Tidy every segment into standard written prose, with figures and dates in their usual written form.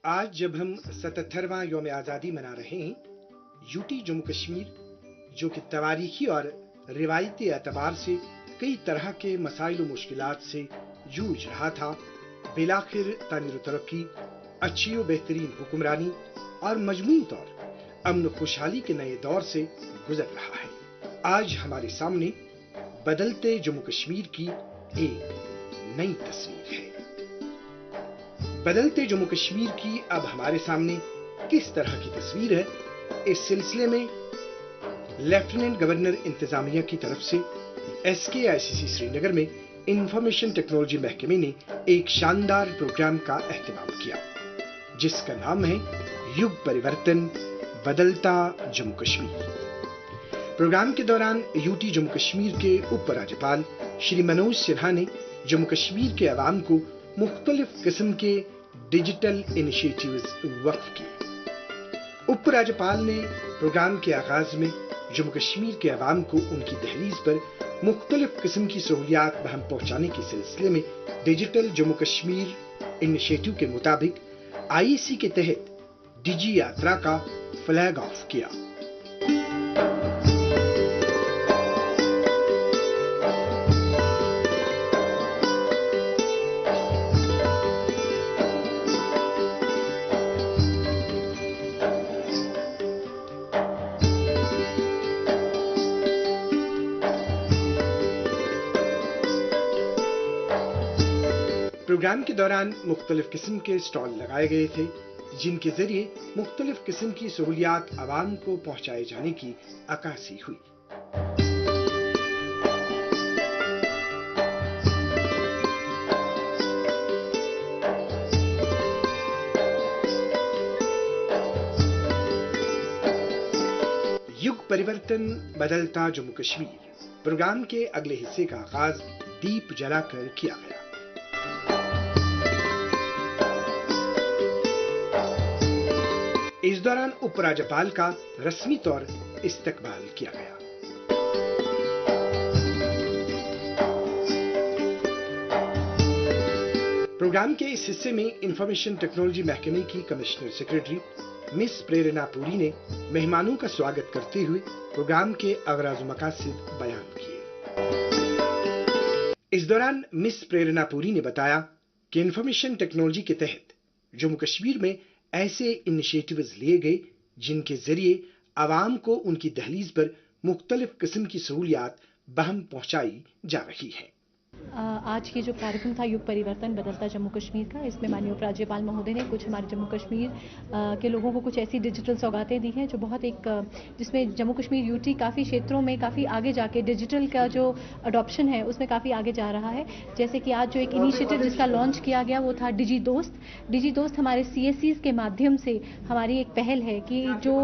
आज जब हम 77वां यौम आज़ादी मना रहे हैं, यूटी जम्मू कश्मीर जो कि तवारीखी और रिवायती एतबार से कई तरह के मसाइल और मुश्किलात से जूझ रहा था, बिलाखिर तामीर तरक्की, अच्छी और बेहतरीन हुक्मरानी और मजमूई तौर अमन खुशहाली के नए दौर से गुजर रहा है। आज हमारे सामने बदलते जम्मू कश्मीर की एक नई तस्वीर है। बदलते जम्मू कश्मीर की अब हमारे सामने किस तरह की तस्वीर है, इस सिलसिले में लेफ्टिनेंट गवर्नर इंतजामिया की तरफ से SKICC श्रीनगर में इंफॉर्मेशन टेक्नोलॉजी महकमे ने एक शानदार प्रोग्राम का एहतमाम किया, जिसका नाम है युग परिवर्तन बदलता जम्मू कश्मीर। प्रोग्राम के दौरान यूटी जम्मू कश्मीर के उप राज्यपाल श्री मनोज सिन्हा ने जम्मू कश्मीर के अवाम को मुख्तलिफ किस्म के डिजिटल इनिशिएटिव्स वक्फ किए। उप राज्यपाल ने प्रोग्राम के आगाज में जम्मू कश्मीर के अवाम को उनकी दहलीज पर मुख्तलिफ किस्म की सहूलियात बहम पहुंचाने के सिलसिले में डिजिटल जम्मू कश्मीर इनिशिएटिव के मुताबिक IEC के तहत डिजी यात्रा का फ्लैग ऑफ किया। प्रोग्राम के दौरान मुख्तलिफ किस्म के स्टॉल लगाए गए थे, जिनके जरिए मुख्तलिफ किस्म की सहूलियात आवाम को पहुंचाए जाने की अक्कासी हुई। युग परिवर्तन बदलता जम्मू कश्मीर प्रोग्राम के अगले हिस्से का आगाज दीप जलाकर किया गया। इस दौरान उपराज्यपाल का रस्मी तौर इस्तकबाल किया गया। प्रोग्राम के इस हिस्से में इंफॉर्मेशन टेक्नोलॉजी महकमे की कमिश्नर सेक्रेटरी मिस प्रेरणा पुरी ने मेहमानों का स्वागत करते हुए प्रोग्राम के अगराज व मकासद बयान किए। इस दौरान मिस प्रेरणा पुरी ने बताया कि इंफॉर्मेशन टेक्नोलॉजी के तहत जम्मू कश्मीर में ऐसे इनिशिएटिव्स लिए गए जिनके जरिए आवाम को उनकी दहलीज पर मुख्तलिफ किस्म की सहूलियात बहम पहुंचाई जा रही है। आज ये जो कार्यक्रम था युग परिवर्तन बदलता जम्मू कश्मीर का, इसमें माननीय उपराज्यपाल महोदय ने कुछ हमारे जम्मू कश्मीर के लोगों को कुछ ऐसी डिजिटल सौगातें दी हैं जो बहुत जिसमें जम्मू कश्मीर यूटी काफ़ी क्षेत्रों में काफ़ी आगे जाके डिजिटल का जो अडॉप्शन है उसमें काफ़ी आगे जा रहा है। जैसे कि आज जो एक इनिशिएटिव जिसका लॉन्च किया गया वो था डिजी दोस्त हमारे CSCs के माध्यम से हमारी एक पहल है कि जो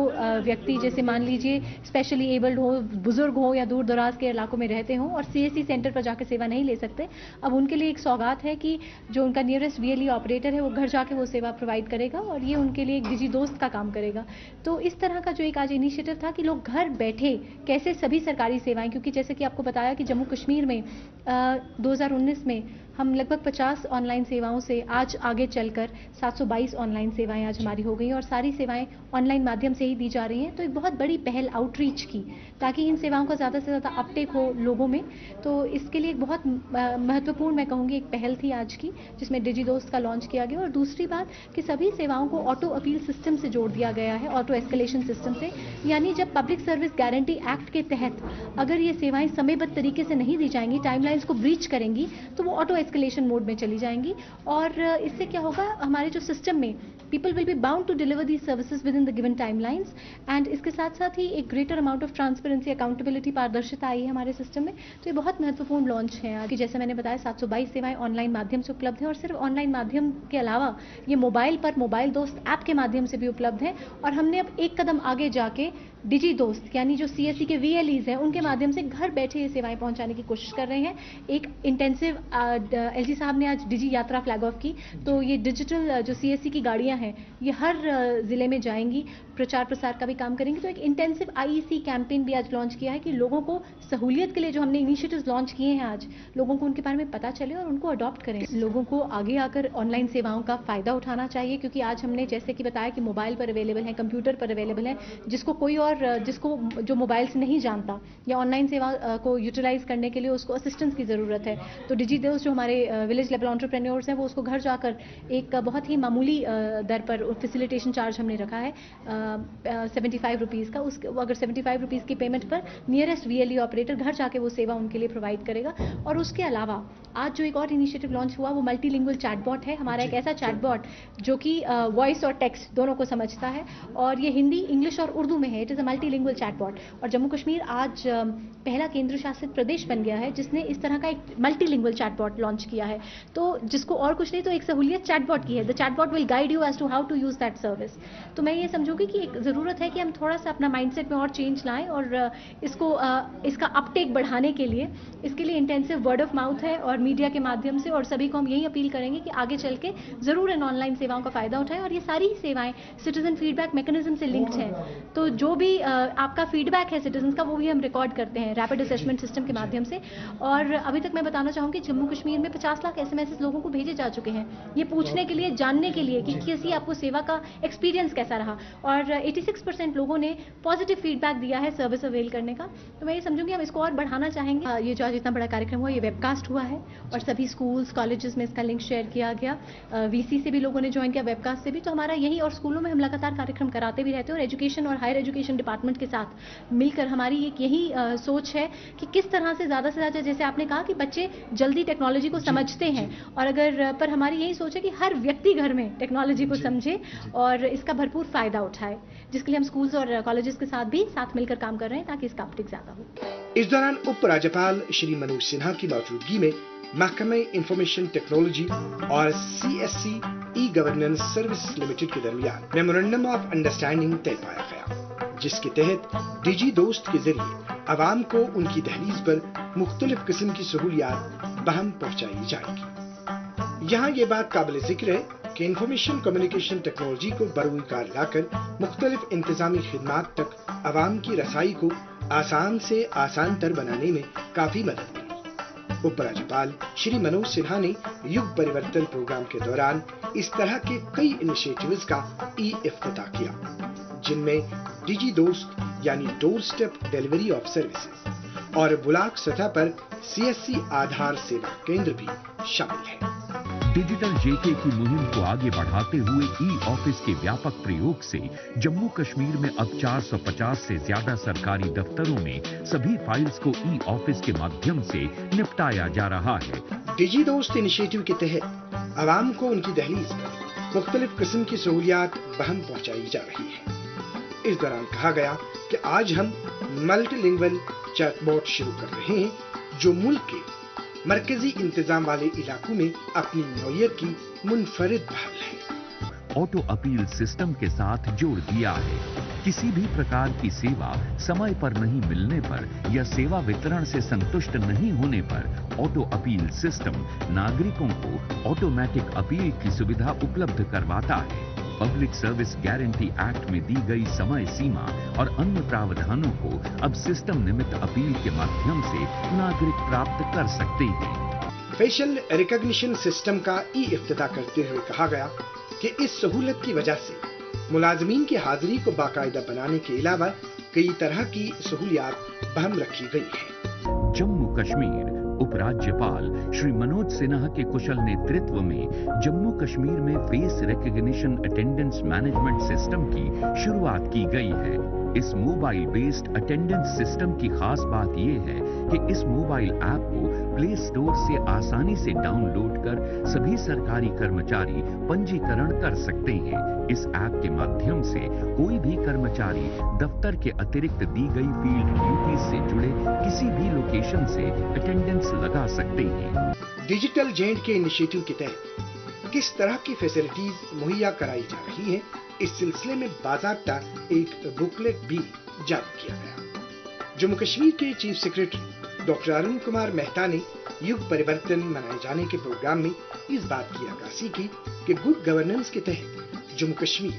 व्यक्ति जैसे मान लीजिए स्पेशली एबल्ड हो, बुजुर्ग हो या दूर दराज के इलाकों में रहते हों और CSC सेंटर पर जाकर सेवा नहीं ले सकते, अब उनके लिए एक सौगात है कि जो उनका नियरेस्ट VLE ऑपरेटर है वो घर जाके वो सेवा प्रोवाइड करेगा और ये उनके लिए एक डिजी दोस्त का काम करेगा। तो इस तरह का जो एक आज इनिशिएटिव था कि लोग घर बैठे कैसे सभी सरकारी सेवाएं, क्योंकि जैसे कि आपको बताया कि जम्मू कश्मीर में 2019 में हम लगभग 50 ऑनलाइन सेवाओं से आज आगे चलकर 722 ऑनलाइन सेवाएं आज हमारी हो गई और सारी सेवाएं ऑनलाइन माध्यम से ही दी जा रही हैं। तो एक बहुत बड़ी पहल आउटरीच की ताकि इन सेवाओं का ज़्यादा से ज़्यादा अपटेक हो लोगों में। तो इसके लिए एक बहुत महत्वपूर्ण मैं कहूँगी एक पहल थी आज की, जिसमें डिजी दोस्त का लॉन्च किया गया। और दूसरी बात कि सभी सेवाओं को ऑटो अपील सिस्टम से जोड़ दिया गया है, ऑटो एस्केलेशन सिस्टम से, यानी जब पब्लिक सर्विस गारंटी एक्ट के तहत अगर ये सेवाएं समयबद्ध तरीके से नहीं दी जाएंगी, टाइमलाइंस को ब्रीच करेंगी, तो वो ऑटो एस्केलेशन मोड में चली जाएंगी। और इससे क्या होगा, हमारे जो सिस्टम में people will be bound to deliver these services within the given timelines. And इसके साथ साथ ही एक greater amount of transparency, accountability, पारदर्शिता आई है हमारे सिस्टम में। तो ये बहुत महत्वपूर्ण लॉन्च है आज। जैसे मैंने बताया 722 सेवाएं ऑनलाइन माध्यम से उपलब्ध है और सिर्फ ऑनलाइन माध्यम के अलावा ये मोबाइल पर मोबाइल दोस्त ऐप के माध्यम से भी उपलब्ध है। और हमने अब एक कदम आगे जाके डिजी दोस्त यानी जो CSC के VLEs हैं उनके माध्यम से घर बैठे ये सेवाएं पहुंचाने की कोशिश कर रहे हैं। एक इंटेंसिव LG साहब ने आज डिजी यात्रा फ्लैग ऑफ की, तो ये डिजिटल जो CSC की गाड़ियां हैं ये हर ज़िले में जाएंगी, प्रचार प्रसार का भी काम करेंगी। तो एक इंटेंसिव आईईसी कैंपेन भी आज लॉन्च किया है कि लोगों को सहूलियत के लिए जो हमने इनिशिएटिव्स लॉन्च किए हैं आज, लोगों को उनके बारे में पता चले और उनको अडॉप्ट करें। लोगों को आगे आकर ऑनलाइन सेवाओं का फ़ायदा उठाना चाहिए, क्योंकि आज हमने जैसे कि बताया कि मोबाइल पर अवेलेबल है, कंप्यूटर पर अवेलेबल है, जिसको कोई और जिसको जो मोबाइल से नहीं जानता या ऑनलाइन सेवा को यूटिलाइज करने के लिए उसको असिस्टेंस की ज़रूरत है, तो डिजिटल्स जो हमारे विलेज लेवल एंटरप्रेन्योर्स हैं वो उसको घर जाकर एक बहुत ही मामूली दर पर फैसिलिटेशन चार्ज हमने रखा है 75 रुपीज़ का। उसके अगर 75 रुपीज़ की पेमेंट पर नियरेस्ट VLE ऑपरेटर घर जाके वो सेवा उनके लिए प्रोवाइड करेगा। और उसके अलावा आज जो एक और इनिशिएटिव लॉन्च हुआ वो मल्टीलिंगुअल चैटबॉट है, हमारा एक ऐसा चैटबॉट जो कि वॉइस और टेक्स्ट दोनों को समझता है और ये हिंदी, इंग्लिश और उर्दू में है। It is a multilingual chatbot और जम्मू कश्मीर आज पहला केंद्र शासित प्रदेश बन गया है जिसने इस तरह का एक मल्टीलिंगुअल चैटबॉट लॉन्च किया है। तो जिसको और कुछ नहीं तो एक सहूलियत चैटबॉट की है। The chatbot will guide you as to how to use that service. तो मैं ये समझूंगी कि एक ज़रूरत है कि हम थोड़ा सा अपना माइंडसेट में और चेंज लाएं और इसका अपटेक बढ़ाने के लिए इसके लिए इंटेंसिव वर्ड ऑफ माउथ है और मीडिया के माध्यम से, और सभी को हम यही अपील करेंगे कि आगे चल के ज़रूर इन ऑनलाइन सेवाओं का फ़ायदा उठाएं। और ये सारी सेवाएं सिटीजन फीडबैक मैकेनिज्म से लिंक्ड हैं, तो जो भी आपका फीडबैक है सिटीजन का वो भी हम रिकॉर्ड करते हैं रैपिड असेसमेंट सिस्टम के माध्यम से। और अभी तक मैं बताना चाहूँगी जम्मू कश्मीर में 50 लाख SMS लोगों को भेजे जा चुके हैं ये पूछने के लिए, जानने के लिए कि कैसी आपको सेवा का एक्सपीरियंस कैसा रहा। और 86% लोगों ने पॉजिटिव फीडबैक दिया है सर्विस अवेल करने का। तो मैं ये समझूंगी हम इसको और बढ़ाना चाहेंगे। ये जो आज इतना बड़ा कार्यक्रम हुआ ये वेबकास्ट हुआ है और सभी स्कूल्स कॉलेजेस में इसका लिंक शेयर किया गया। VC से भी लोगों ने ज्वाइन किया, वेबकास्ट से भी। तो हमारा यही, और स्कूलों में हम लगातार कार्यक्रम कराते भी रहते हैं और एजुकेशन और हायर एजुकेशन डिपार्टमेंट के साथ मिलकर हमारी एक यही सोच है कि किस तरह से ज़्यादा जैसे आपने कहा कि बच्चे जल्दी टेक्नोलॉजी को समझते हैं और अगर पर हमारी यही सोच है कि हर व्यक्ति घर में टेक्नोलॉजी को समझे और इसका भरपूर फ़ायदा उठाए, जिसके लिए हम स्कूल्स और कॉलेजेस के साथ भी साथ मिलकर काम कर रहे हैं ताकि इसका अपटेक ज़्यादा हो। इस दौरान उपराज्यपाल श्री मनोज सिन्हा की मौजूदगी में महकमे इंफॉर्मेशन टेक्नोलॉजी और CSC ई-गवर्नेंस सर्विस लिमिटेड के दरमियान मेमोरेंडम ऑफ अंडरस्टैंडिंग तय पाया गया, जिसके तहत डिजी दोस्त के जरिए आवाम को उनकी दहलीज पर मुख्तलिफ किस्म की सहूलियात बहम पहुंचाई जाएगी। यहाँ ये बात काबिल जिक्र है कि इंफॉर्मेशन कम्युनिकेशन टेक्नोलॉजी को बरूकार लाकर मुख्तलिफ इंतजामी खिदमात तक आवाम की रसाई को आसान से आसान तर बनाने में काफी मदद मिली। उपराज्यपाल श्री मनोज सिन्हा ने युग परिवर्तन प्रोग्राम के दौरान इस तरह के कई इनिशिएटिव्स का इफ्तिताह किया, जिनमें डिजी दोस्त यानी door step delivery of services और ब्लॉक सतह पर CSC आधार सेवा केंद्र भी शामिल है। डिजिटल JK की मुहिम को आगे बढ़ाते हुए ई-ऑफिस के व्यापक प्रयोग से जम्मू कश्मीर में अब 450 से ज्यादा सरकारी दफ्तरों में सभी फाइल्स को ई-ऑफिस के माध्यम से निपटाया जा रहा है। डिजी दोस्त इनिशिएटिव के तहत आवाम को उनकी दहलीज पर मुख्तलिफ किस्म की सहूलियात बहम पहुंचाई जा रही है। इस दौरान कहा गया कि आज हम मल्टीलिंगुअल चैटबॉट शुरू कर रहे हैं जो मुल्क के मरकजी इंतजाम वाले इलाकों में अपनी नौयत की मुनफरिद पहल है। ऑटो अपील सिस्टम के साथ जोड़ दिया है। किसी भी प्रकार की सेवा समय पर नहीं मिलने पर या सेवा वितरण से संतुष्ट नहीं होने पर ऑटो अपील सिस्टम नागरिकों को ऑटोमेटिक अपील की सुविधा उपलब्ध करवाता है। पब्लिक सर्विस गारंटी एक्ट में दी गई समय सीमा और अन्य प्रावधानों को अब सिस्टम निमित्त अपील के माध्यम से नागरिक प्राप्त कर सकते हैं। फेशियल रिकॉग्निशन सिस्टम का इफ्तिताह करते हुए कहा गया कि इस सहूलत की वजह से मुलाजमीन की हाजिरी को बाकायदा बनाने के अलावा कई तरह की सहूलियात बहम रखी गई है। जम्मू कश्मीर उपराज्यपाल श्री मनोज सिन्हा के कुशल नेतृत्व में जम्मू कश्मीर में face recognition attendance management system की शुरुआत की गई है। इस मोबाइल बेस्ड अटेंडेंस सिस्टम की खास बात यह है कि इस मोबाइल ऐप को प्ले स्टोर से आसानी से डाउनलोड कर सभी सरकारी कर्मचारी पंजीकरण कर सकते हैं। इस ऐप के माध्यम से कोई भी कर्मचारी दफ्तर के अतिरिक्त दी गई फील्ड ड्यूटीज से जुड़े किसी भी लोकेशन से अटेंडेंस लगा सकते हैं। डिजिटल जेंट के इनिशिएटिव के तहत किस तरह की फैसिलिटीज मुहैया कराई जा रही है, इस सिलसिले में बाकायदा एक बुकलेट भी जारी किया गया। जम्मू कश्मीर के chief secretary doctor Arun Kumar Mehta ने युग परिवर्तन मनाए जाने के प्रोग्राम में इस बात की अक्कासी की कि गुड गवर्नेंस के तहत जम्मू कश्मीर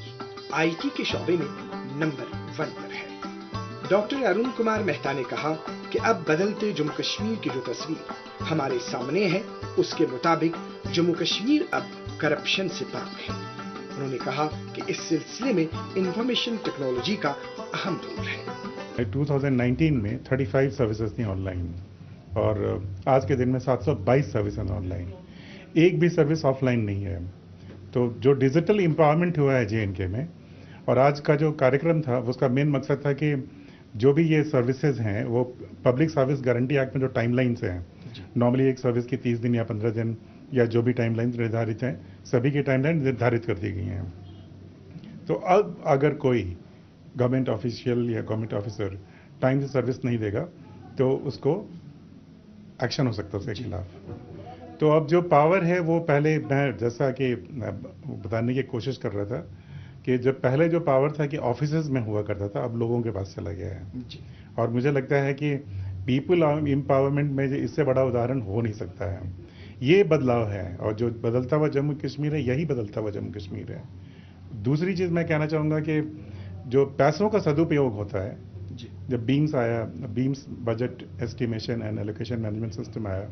आईटी के शौबे में नंबर 1 पर है। डॉक्टर अरुण कुमार मेहता ने कहा कि अब बदलते जम्मू कश्मीर की जो तस्वीर हमारे सामने है, उसके मुताबिक जम्मू कश्मीर अब करप्शन से पाक है। उन्होंने कहा कि इस सिलसिले में इंफॉर्मेशन टेक्नोलॉजी का अहम रोल है। 2019 में 35 सर्विसेज थी ऑनलाइन और आज के दिन में 722 सर्विसेज ऑनलाइन, एक भी सर्विस ऑफलाइन नहीं है। तो जो डिजिटल एम्पावरमेंट हुआ है जे&के में, और आज का जो कार्यक्रम था उसका मेन मकसद था कि जो भी ये सर्विसेज हैं वो पब्लिक सर्विस गारंटी एक्ट में जो टाइमलाइंस हैं, नॉर्मली एक सर्विस की 30 दिन या 15 दिन या जो भी टाइमलाइन निर्धारित हैं, सभी की टाइमलाइन निर्धारित कर दी गई हैं। तो अब अगर कोई गवर्नमेंट ऑफिशियल या गवर्नमेंट ऑफिसर टाइम से सर्विस नहीं देगा तो उसको एक्शन हो सकता है उसके खिलाफ। तो अब जो पावर है वो पहले मैं जैसा कि बताने की कोशिश कर रहा था कि जब पहले जो पावर था कि ऑफिसेज में हुआ करता था, अब लोगों के पास चला गया है। और मुझे लगता है कि पीपल एम्पावरमेंट में इससे बड़ा उदाहरण हो नहीं सकता है। ये बदलाव है और जो बदलता हुआ जम्मू कश्मीर है, यही बदलता हुआ जम्मू कश्मीर है। दूसरी चीज़ मैं कहना चाहूँगा कि जो पैसों का सदुपयोग होता है, जब बीम्स आया, beams budget estimation and allocation management system आया,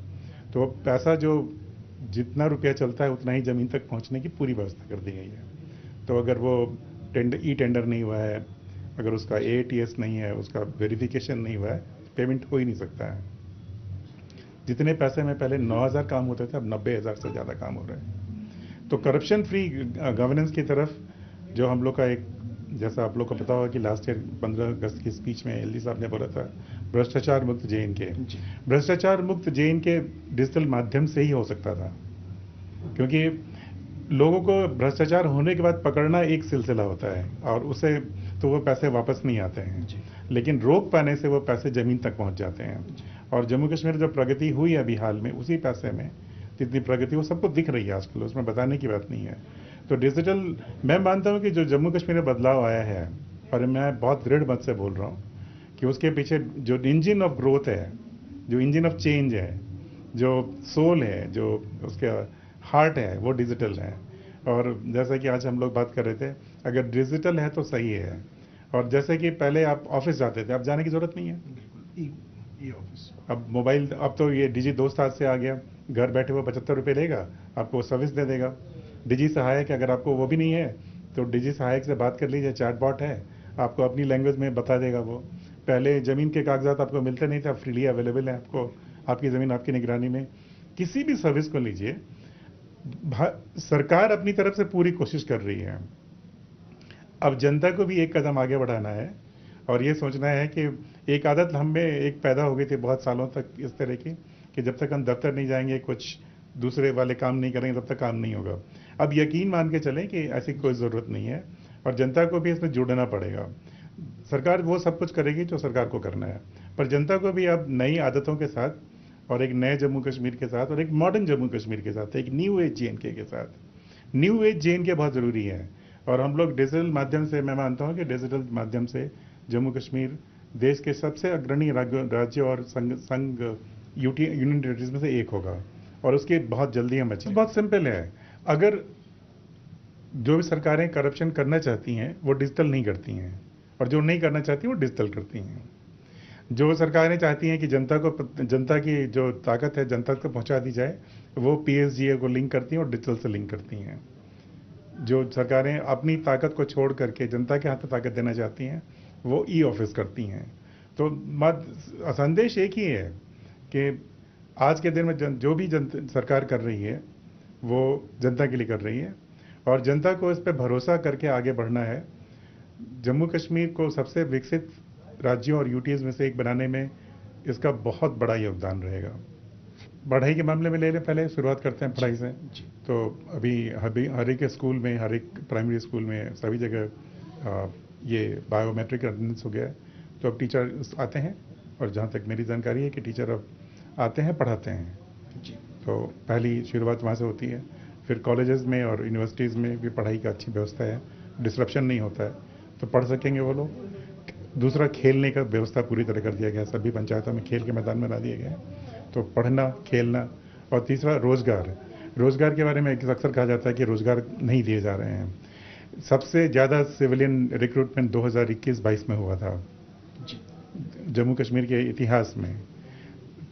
तो पैसा जो जितना रुपया चलता है उतना ही ज़मीन तक पहुँचने की पूरी व्यवस्था कर दी गई है। तो अगर वो टेंडर नहीं हुआ है, अगर उसका AATS नहीं है, उसका वेरिफिकेशन नहीं हुआ है, पेमेंट हो ही नहीं सकता है। जितने पैसे में पहले 9,000 काम होते थे, अब 90,000 से ज़्यादा काम हो रहे हैं। तो करप्शन फ्री गवर्नेंस की तरफ जो हम लोग का एक, जैसा आप लोग को पता होगा कि लास्ट ईयर 15 अगस्त की स्पीच में LD साहब ने बोला था भ्रष्टाचार मुक्त जे&के। भ्रष्टाचार मुक्त जे&के डिजिटल माध्यम से ही हो सकता था, क्योंकि लोगों को भ्रष्टाचार होने के बाद पकड़ना एक सिलसिला होता है और उसे तो वो पैसे वापस नहीं आते हैं, लेकिन रोक पाने से वो पैसे ज़मीन तक पहुंच जाते हैं। और जम्मू कश्मीर जो प्रगति हुई है अभी हाल में, उसी पैसे में जितनी प्रगति वो सबको दिख रही है आजकल, उसमें बताने की बात नहीं है। तो डिजिटल, मैं मानता हूँ कि जो जम्मू कश्मीर में बदलाव आया है, और मैं बहुत दृढ़ मत से बोल रहा हूँ कि उसके पीछे जो इंजन ऑफ ग्रोथ है, जो इंजन ऑफ चेंज है, जो सोल है, जो उसका हार्ट है, वो डिजिटल है। और जैसा कि आज हम लोग बात कर रहे थे, अगर डिजिटल है तो सही है। और जैसे कि पहले आप ऑफिस जाते थे, अब जाने की जरूरत नहीं है, ई ऑफिस। अब मोबाइल, अब तो ये डिजी दोस्त हाथ से आ गया, घर बैठे हुए 75 रुपये लेगा, आपको सर्विस दे देगा। डिजी सहायक, अगर आपको वो भी नहीं है तो डिजी सहायक से बात कर लीजिए, चैटबॉट है, आपको अपनी लैंग्वेज में बता देगा वो। पहले ज़मीन के कागजात आपको मिलते नहीं थे, अब फ्रीली अवेलेबल है आपको, आपकी ज़मीन आपकी निगरानी में। किसी भी सर्विस को लीजिए, सरकार अपनी तरफ से पूरी कोशिश कर रही है। अब जनता को भी एक कदम आगे बढ़ाना है और ये सोचना है कि एक आदत हम में एक पैदा हो गई थी बहुत सालों तक इस तरह की, कि जब तक हम दफ्तर नहीं जाएंगे, कुछ दूसरे वाले काम नहीं करेंगे, तब तक काम नहीं होगा। अब यकीन मान के चलें कि ऐसी कोई ज़रूरत नहीं है और जनता को भी इसमें जुड़ना पड़ेगा। सरकार वो सब कुछ करेगी जो सरकार को करना है, पर जनता को भी अब नई आदतों के साथ और एक नए जम्मू कश्मीर के साथ और एक मॉडर्न जम्मू कश्मीर के साथ, एक न्यू एज जे&के के साथ, न्यू एज जे&के बहुत ज़रूरी है। और हम लोग डिजिटल माध्यम से, मैं मानता हूँ कि डिजिटल माध्यम से जम्मू कश्मीर देश के सबसे अग्रणी राज्य और संघ यूनियन टेरिटरीज में से एक होगा और उसकी बहुत जल्दी हम अचीव। बहुत सिंपल है, अगर जो भी सरकारें करप्शन करना चाहती हैं वो डिजिटल नहीं करती हैं, और जो नहीं करना चाहती वो डिजिटल करती हैं। जो सरकारें चाहती हैं कि जनता की जो ताकत है जनता तक पहुंचा दी जाए, वो PSGA को लिंक करती हैं और डिजिटल से लिंक करती हैं। जो सरकारें अपनी ताकत को छोड़ करके जनता के हाथ में ताकत देना चाहती हैं, वो ई-ऑफिस करती हैं। तो संदेश एक ही है कि आज के दिन में जो भी सरकार कर रही है वो जनता के लिए कर रही है और जनता को इस पर भरोसा करके आगे बढ़ना है। जम्मू कश्मीर को सबसे विकसित राज्यों और यूटीज में से एक बनाने में इसका बहुत बड़ा योगदान रहेगा। पढ़ाई के मामले में ले लें, पहले शुरुआत करते हैं पढ़ाई से। तो अभी हर एक स्कूल में, हर एक प्राइमरी स्कूल में, सभी जगह ये बायोमेट्रिक अटेंडेंस हो गया है। तो अब टीचर आते हैं, और जहाँ तक मेरी जानकारी है कि टीचर अब आते हैं, पढ़ाते हैं। तो पहली शुरुआत वहाँ से होती है। फिर कॉलेजेस में और यूनिवर्सिटीज़ में भी पढ़ाई का अच्छी व्यवस्था है, डिस्ट्रप्शन नहीं होता है, तो पढ़ सकेंगे वो लोग। दूसरा, खेलने का व्यवस्था पूरी तरह कर दिया गया, सभी पंचायतों में खेल के मैदान बना दिए गए, तो पढ़ना, खेलना। और तीसरा, रोज़गार के बारे में अक्सर कहा जाता है कि रोज़गार नहीं दिए जा रहे हैं। सबसे ज़्यादा सिविलियन रिक्रूटमेंट 2021-22 में हुआ था जम्मू कश्मीर के इतिहास में।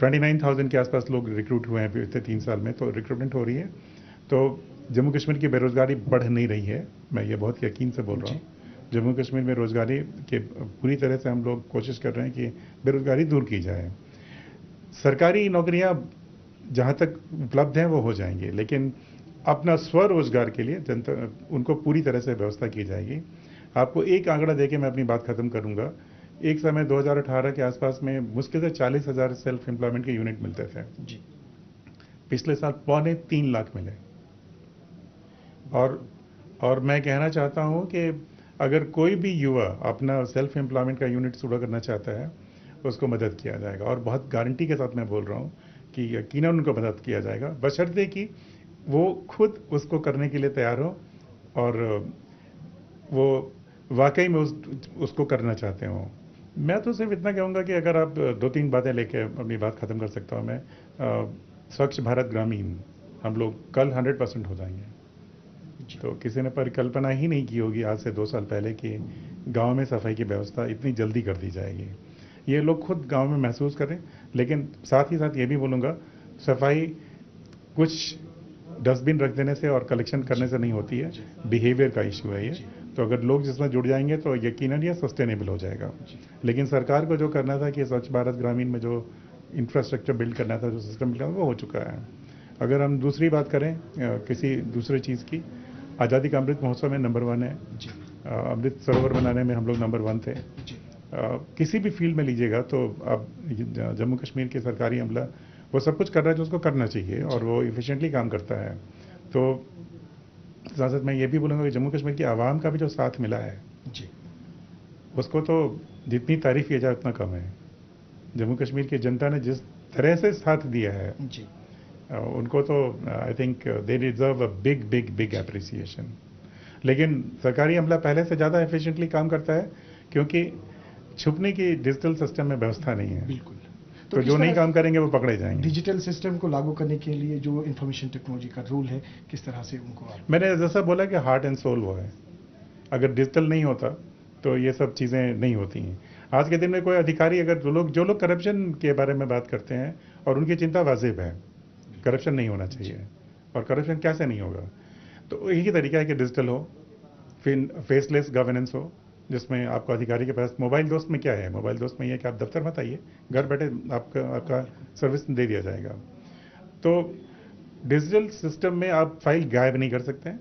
29,000 के आसपास लोग रिक्रूट हुए हैं पिछले 3 साल में, तो रिक्रूटमेंट हो रही है। तो जम्मू कश्मीर की बेरोजगारी बढ़ नहीं रही है, मैं ये बहुत यकीन से बोल रहा हूँ। जम्मू कश्मीर में रोजगारी के पूरी तरह से हम लोग कोशिश कर रहे हैं कि बेरोजगारी दूर की जाए। सरकारी नौकरियां जहां तक उपलब्ध हैं वो हो जाएंगी, लेकिन अपना स्वरोजगार के लिए जनता उनको पूरी तरह से व्यवस्था की जाएगी। आपको एक आंकड़ा देके मैं अपनी बात खत्म करूंगा। एक समय 2018 के आसपास में मुश्किल से 40,000 सेल्फ एम्प्लॉयमेंट के यूनिट मिलते थे जी। पिछले साल 2.25 लाख मिले। और मैं कहना चाहता हूं कि अगर कोई भी युवा अपना सेल्फ एम्प्लॉयमेंट का यूनिट शुरू करना चाहता है, उसको मदद किया जाएगा। और बहुत गारंटी के साथ मैं बोल रहा हूं कि यकीनन उनको मदद किया जाएगा, बशर्ते कि वो खुद उसको करने के लिए तैयार हो और वो वाकई में उसको करना चाहते हो। मैं तो सिर्फ इतना कहूँगा कि अगर आप 2-3 बातें लेके अपनी बात खत्म कर सकता हूँ मैं। स्वच्छ भारत ग्रामीण हम लोग कल 100% हो जाएंगे। तो किसी ने परिकल्पना ही नहीं की होगी आज से 2 साल पहले कि गांव में सफाई की व्यवस्था इतनी जल्दी कर दी जाएगी। ये लोग खुद गांव में महसूस करें, लेकिन साथ ही साथ ये भी बोलूँगा, सफाई कुछ डस्टबिन रख देने से और कलेक्शन करने से नहीं होती है, बिहेवियर का इशू है ये। तो अगर लोग जिसमें जुड़ जाएंगे तो यकीनन ये सस्टेनेबल हो जाएगा। लेकिन सरकार को जो करना था कि स्वच्छ भारत ग्रामीण में जो इंफ्रास्ट्रक्चर बिल्ड करना था, जो सिस्टम बिल्ड करना था, वो हो चुका है। अगर हम दूसरी बात करें किसी दूसरे चीज़ की, आज़ादी का अमृत महोत्सव में नंबर 1 है। अमृत सरोवर बनाने में हम लोग नंबर 1 थे। किसी भी फील्ड में लीजिएगा तो अब जम्मू कश्मीर के सरकारी अमला वो सब कुछ कर रहा है जो उसको करना चाहिए और वो इफिशिएंटली काम करता है। तो साथ साथ मैं ये भी बोलूँगा कि जम्मू कश्मीर की आवाम का भी जो साथ मिला है जी, उसको तो जितनी तारीफ की जाए उतना कम है। जम्मू कश्मीर की जनता ने जिस तरह से साथ दिया है जी, उनको तो I think they deserve a big big big appreciation. लेकिन सरकारी अमला पहले से ज़्यादा एफिशिएंटली काम करता है क्योंकि छुपने की डिजिटल सिस्टम में व्यवस्था नहीं है। बिल्कुल। तो जो नहीं काम करेंगे वो पकड़े जाएंगे। डिजिटल सिस्टम को लागू करने के लिए जो इंफॉर्मेशन टेक्नोलॉजी का रोल है, किस तरह से उनको मैंने जैसा बोला कि हार्ट एंड सोल वो है। अगर डिजिटल नहीं होता तो ये सब चीज़ें नहीं होती हैं। आज के दिन में कोई अधिकारी अगर जो लोग करप्शन के बारे में बात करते हैं और उनकी चिंता वाजिब है, करप्शन नहीं होना चाहिए और करप्शन कैसे नहीं होगा, तो यही तरीका है कि डिजिटल हो, फिर फेसलेस गवर्नेंस हो, जिसमें आपको अधिकारी के पास मोबाइल दोस्त में क्या है, मोबाइल दोस्त में ये कि आप दफ्तर मत आइए, घर बैठे आपका सर्विस दे दिया जाएगा। तो डिजिटल सिस्टम में आप फाइल गायब नहीं कर सकते हैं।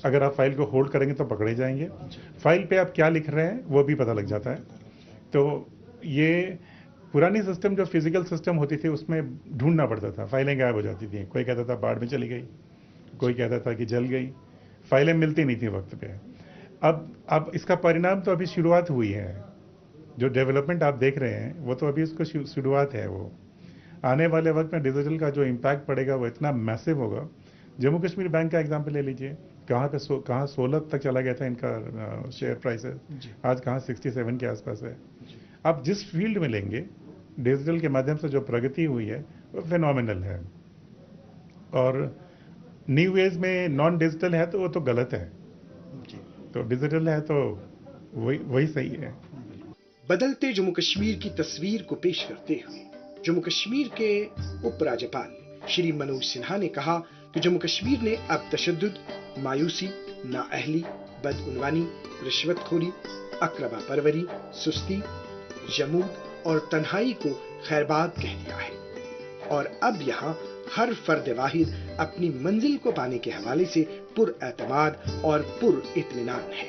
अगर आप फाइल को होल्ड करेंगे तो पकड़े जाएंगे। फाइल पे आप क्या लिख रहे हैं वो भी पता लग जाता है। तो ये पुरानी सिस्टम जो फिजिकल सिस्टम होती थी उसमें ढूंढना पड़ता था, फाइलें गायब हो जाती थी। कोई कहता था बाढ़ में चली गई, कोई कहता था कि जल गई, फाइलें मिलती नहीं थी वक्त पे। अब इसका परिणाम तो अभी शुरुआत हुई है। जो डेवलपमेंट आप देख रहे हैं वो तो अभी उसको शुरुआत है। वो आने वाले वक्त में डिजिटल का जो इम्पैक्ट पड़ेगा वो इतना मैसिव होगा। जम्मू कश्मीर बैंक का एग्जांपल ले लीजिए, कहाँ 16 तक चला गया था इनका शेयर प्राइस है, आज कहाँ 67 के आसपास है। आप जिस फील्ड में लेंगे डिजिटल के माध्यम से जो प्रगति हुई है वो फिनोमिनल है। और न्यू एज में नॉन डिजिटल है तो वो तो गलत है, तो डिजिटल है तो वही सही है। बदलते जम्मू कश्मीर की तस्वीर को पेश करते हुए जम्मू कश्मीर के उपराज्यपाल श्री मनोज सिन्हा ने कहा कि जम्मू कश्मीर ने अब तशद्दुद, मायूसी, नाअहली, बदउनवानी, रिश्वतखोरी, अकरबा परवरी, सुस्ती, जमूद और तन्हाई को खैरबाद कह दिया है और अब यहाँ हर फर्द वाहिद अपनी मंजिल को पाने के हवाले से पुरएतमाद और पुरइत्मीनान है।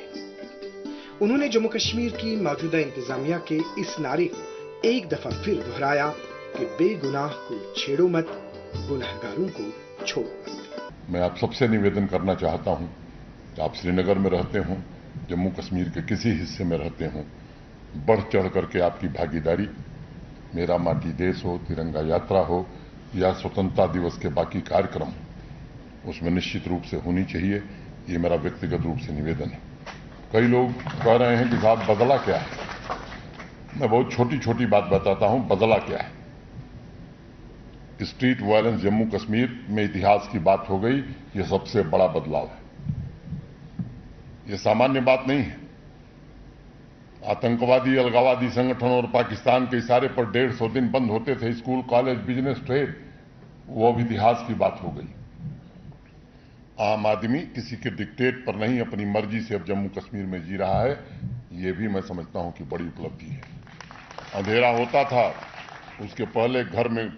उन्होंने जम्मू कश्मीर की मौजूदा इंतजामिया के इस नारे को एक दफा फिर दोहराया कि बेगुनाह को छेड़ो मत, गुनहगारों को छोड़ो मत। मैं आप सबसे निवेदन करना चाहता हूं कि आप श्रीनगर में रहते हों, जम्मू कश्मीर के किसी हिस्से में रहते हों, बढ़ चढ़ करके आपकी भागीदारी, मेरा माटी देश हो, तिरंगा यात्रा हो या स्वतंत्रता दिवस के बाकी कार्यक्रम, उसमें निश्चित रूप से होनी चाहिए। ये मेरा व्यक्तिगत रूप से निवेदन है। कई लोग कह रहे हैं कि साहब बदला क्या है। मैं बहुत छोटी छोटी बात बताता हूं, बदला क्या है। स्ट्रीट वायलेंस जम्मू कश्मीर में इतिहास की बात हो गई, ये सबसे बड़ा बदलाव है। ये सामान्य बात नहीं है। आतंकवादी अलगावादी संगठन और पाकिस्तान के इशारे पर 150 दिन बंद होते थे स्कूल, कॉलेज, बिजनेस, ट्रेड, वो अब इतिहास की बात हो गई। आम आदमी किसी के डिक्टेट पर नहीं अपनी मर्जी से अब जम्मू कश्मीर में जी रहा है। ये भी मैं समझता हूं कि बड़ी उपलब्धि है। अंधेरा होता था, उसके पहले घर में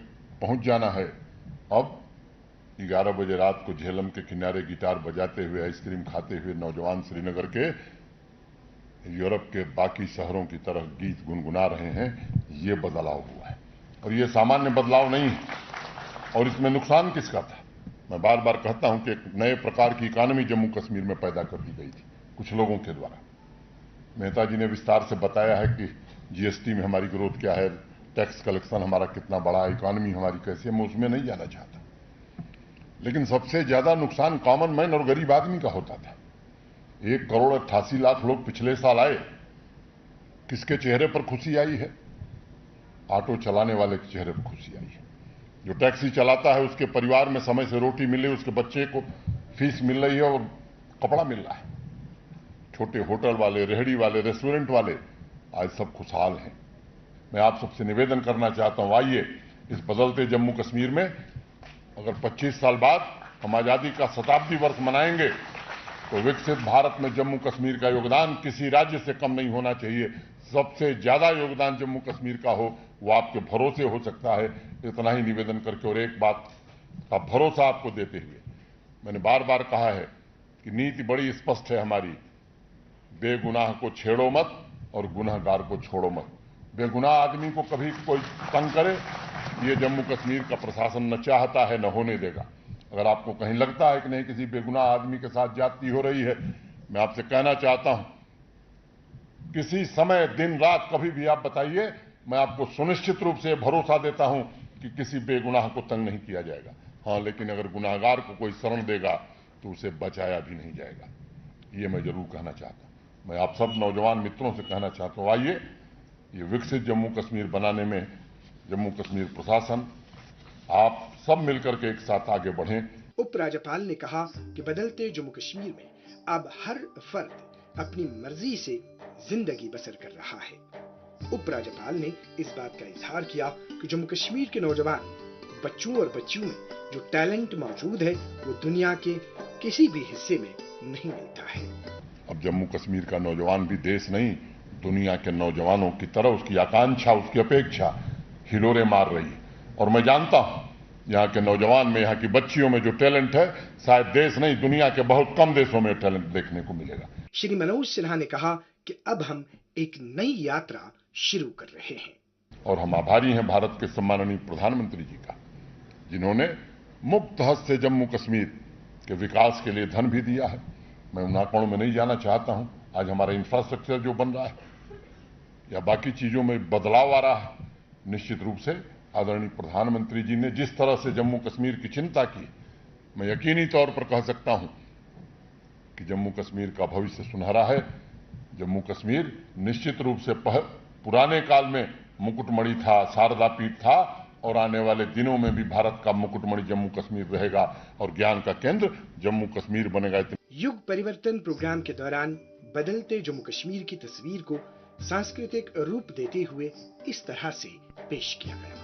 पहुंच जाना है। अब 11 बजे रात को झेलम के किनारे गिटार बजाते हुए, आइसक्रीम खाते हुए नौजवान श्रीनगर के यूरोप के बाकी शहरों की तरह गीत गुनगुना रहे हैं। ये बदलाव हुआ है और ये सामान्य बदलाव नहीं है। और इसमें नुकसान किसका था? मैं बार बार कहता हूं कि एक नए प्रकार की इकॉनमी जम्मू कश्मीर में पैदा कर दी गई थी कुछ लोगों के द्वारा। मेहता जी ने विस्तार से बताया है कि जीएसटी में हमारी ग्रोथ क्या है, टैक्स कलेक्शन हमारा कितना बड़ा है, इकॉनमी हमारी कैसी है। मैं उसमें नहीं जाना चाहता, लेकिन सबसे ज्यादा नुकसान कॉमन मैन और गरीब आदमी का होता था। 1,88,00,000 लोग पिछले साल आए। किसके चेहरे पर खुशी आई है? ऑटो चलाने वाले के चेहरे पर खुशी आई है। जो टैक्सी चलाता है उसके परिवार में समय से रोटी मिले, उसके बच्चे को फीस मिल रही है और कपड़ा मिल रहा है। छोटे होटल वाले, रेहड़ी वाले, रेस्टोरेंट वाले आज सब खुशहाल हैं। मैं आप सबसे निवेदन करना चाहता हूं, आइए इस बदलते जम्मू कश्मीर में अगर 25 साल बाद हम आजादी का शताब्दी वर्ष मनाएंगे तो विकसित भारत में जम्मू कश्मीर का योगदान किसी राज्य से कम नहीं होना चाहिए। सबसे ज्यादा योगदान जम्मू कश्मीर का हो, वो आपके भरोसे हो सकता है। इतना ही निवेदन करके और एक बात का भरोसा आपको देते हुए, मैंने बार बार कहा है कि नीति बड़ी स्पष्ट है हमारी, बेगुनाह को छेड़ो मत और गुनहगार को छोड़ो मत। बेगुनाह आदमी को कभी कोई तंग करे, ये जम्मू कश्मीर का प्रशासन न चाहता है न होने देगा। अगर आपको कहीं लगता है कि नहीं किसी बेगुनाह आदमी के साथ ज्यादती हो रही है, मैं आपसे कहना चाहता हूं, किसी समय, दिन, रात, कभी भी आप बताइए, मैं आपको सुनिश्चित रूप से भरोसा देता हूं कि किसी बेगुनाह को तंग नहीं किया जाएगा। हां, लेकिन अगर गुनाहगार को कोई शरण देगा तो उसे बचाया भी नहीं जाएगा। ये मैं जरूर कहना चाहता हूं। मैं आप सब नौजवान मित्रों से कहना चाहता हूं, आइए ये विकसित जम्मू कश्मीर बनाने में जम्मू कश्मीर प्रशासन, आप सब मिलकर के एक साथ आगे बढ़ें। उपराज्यपाल ने कहा कि बदलते जम्मू कश्मीर में अब हर फर्द अपनी मर्जी से जिंदगी बसर कर रहा है। उपराज्यपाल ने इस बात का इजहार किया कि जम्मू कश्मीर के नौजवान बच्चों और बच्चियों में जो टैलेंट मौजूद है वो दुनिया के किसी भी हिस्से में नहीं मिलता है। अब जम्मू कश्मीर का नौजवान भी देश नहीं, दुनिया के नौजवानों की तरह उसकी आकांक्षा, उसकी अपेक्षा हिलोरे मार रही है। और मैं जानता हूं यहाँ के नौजवान में, यहाँ की बच्चियों में जो टैलेंट है, शायद देश नहीं दुनिया के बहुत कम देशों में टैलेंट देखने को मिलेगा। श्री मनोज सिन्हा ने कहा कि अब हम एक नई यात्रा शुरू कर रहे हैं और हम आभारी हैं भारत के सम्माननीय प्रधानमंत्री जी का, जिन्होंने मुक्त हस्त से जम्मू कश्मीर के विकास के लिए धन भी दिया है। मैं उन आंकड़ों में नहीं जाना चाहता हूं। आज हमारा इंफ्रास्ट्रक्चर जो बन रहा है या बाकी चीजों में बदलाव आ रहा है, निश्चित रूप से आदरणीय प्रधानमंत्री जी ने जिस तरह से जम्मू कश्मीर की चिंता की, मैं यकीनी तौर पर कह सकता हूं कि जम्मू कश्मीर का भविष्य सुनहरा है। जम्मू कश्मीर निश्चित रूप से पुराने काल में मुकुटमणि था, शारदा पीठ था, और आने वाले दिनों में भी भारत का मुकुटमणि जम्मू कश्मीर रहेगा और ज्ञान का केंद्र जम्मू कश्मीर बनेगा। युग परिवर्तन प्रोग्राम के दौरान बदलते जम्मू कश्मीर की तस्वीर को सांस्कृतिक रूप देते हुए इस तरह से पेश किया गया।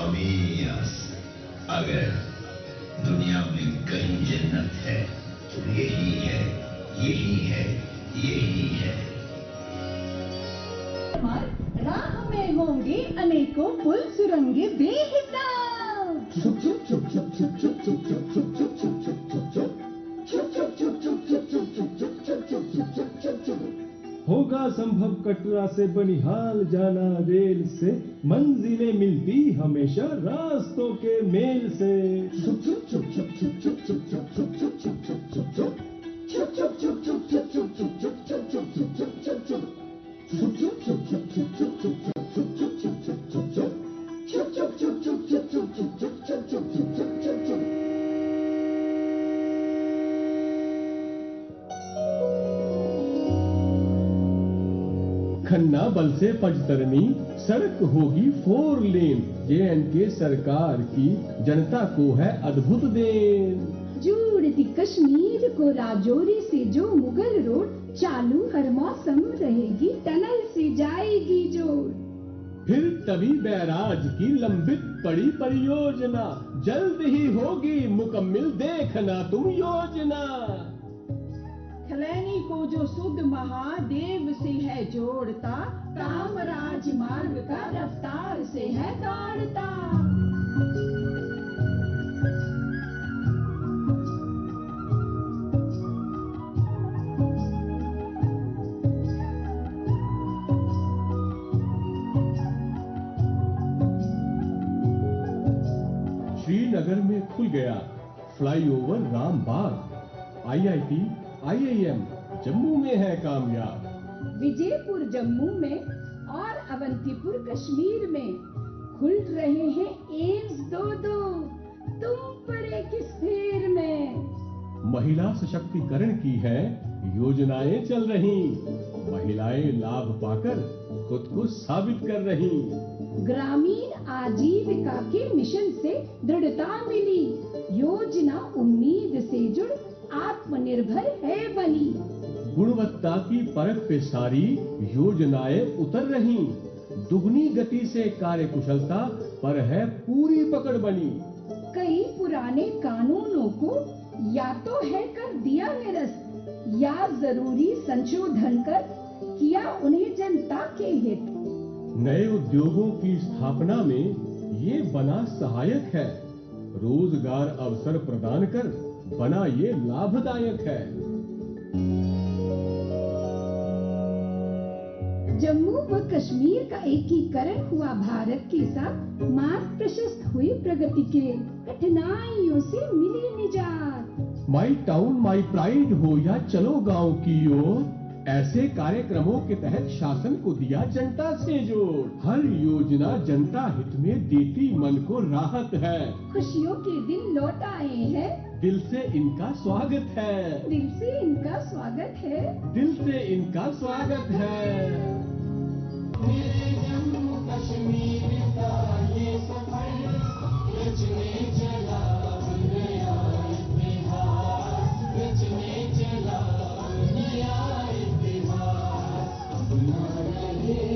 हमीस। अगर दुनिया में कहीं जन्नत है तो यही है, यही है, यही है। राह में होंगे अनेकों पुल सुरंगे बेहिसाब। होगा संभव कटरा से बनिहाल जाना रेल से, मंजिलें मिलती हमेशा रास्तों के मेल से। खन्ना बल से पंचतरणी सड़क होगी 4 लेन। J&K सरकार की जनता को है अद्भुत देन। जोड़ती कश्मीर को राजौरी से जो मुगल रोड, चालू हर मौसम रहेगी टनल से जाएगी जोड़। फिर तभी बैराज की लंबित पड़ी परियोजना, जल्द ही होगी मुकम्मिल देखना तुम योजना। खलैनी को जो सुध महादेव से है जोड़ता, काम राजमार्ग का रफ्तार से है दौड़ता। श्रीनगर में खुल गया flyover Rambagh. IIT IIM Jammu में है कामयाब। विजयपुर जम्मू में और अवंतीपुर कश्मीर में खुल रहे हैं एम्स 2-2। तुम पड़े किस फेर में? महिला सशक्तिकरण की है योजनाएं चल रही, महिलाएं लाभ पाकर खुद को साबित कर रही। ग्रामीण आजीविका के मिशन से दृढ़ता मिली, योजना उम्मीद से जुड़ आत्मनिर्भर है बनी। गुणवत्ता की परख पे सारी योजनाएं उतर रही, दुगनी गति से कार्यकुशलता पर है पूरी पकड़ बनी। कई पुराने कानूनों को या तो है कर दिया निरस्त, या जरूरी संशोधन कर किया उन्हें जनता के हित। नए उद्योगों की स्थापना में ये बना सहायक है, रोजगार अवसर प्रदान कर बना ये लाभदायक है। जम्मू व कश्मीर का एकीकरण हुआ भारत के साथ, मार्ग प्रशस्त हुई प्रगति के, कठिनाइयों से मिली निजात। माई टाउन माई प्राइड हो या चलो गांव की ओर, ऐसे कार्यक्रमों के तहत शासन को दिया जनता से जोड़। हर योजना जनता हित में देती मन को राहत है। खुशियों के दिन लौट आए हैं, दिल से इनका स्वागत है। दिल से इनका स्वागत है। दिल से इनका स्वागत है। मेरे जम्मू कश्मीर का ये सफर रचने चला नया इतिहास, रचने चला नया इतिहास। अपना रहे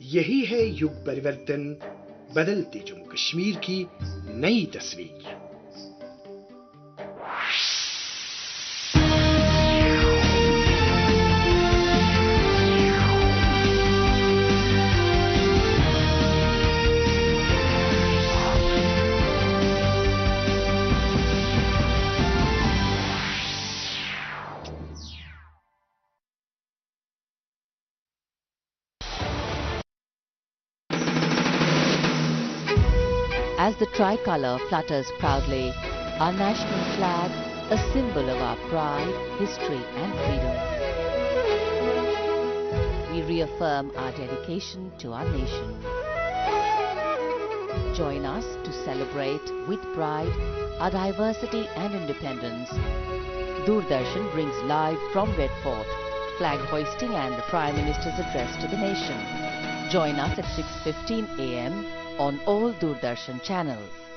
यही है युग परिवर्तन, बदलते जम्मू कश्मीर की नई तस्वीर। As the tricolour flutters proudly, our national flag a symbol of our pride, history and freedom. We reaffirm our dedication to our nation. Join us to celebrate with pride our diversity and independence. Doordarshan brings live from Red Fort, flag hoisting and the Prime Minister's address to the nation. Join us at 6:15 a.m. on all Doordarshan channels.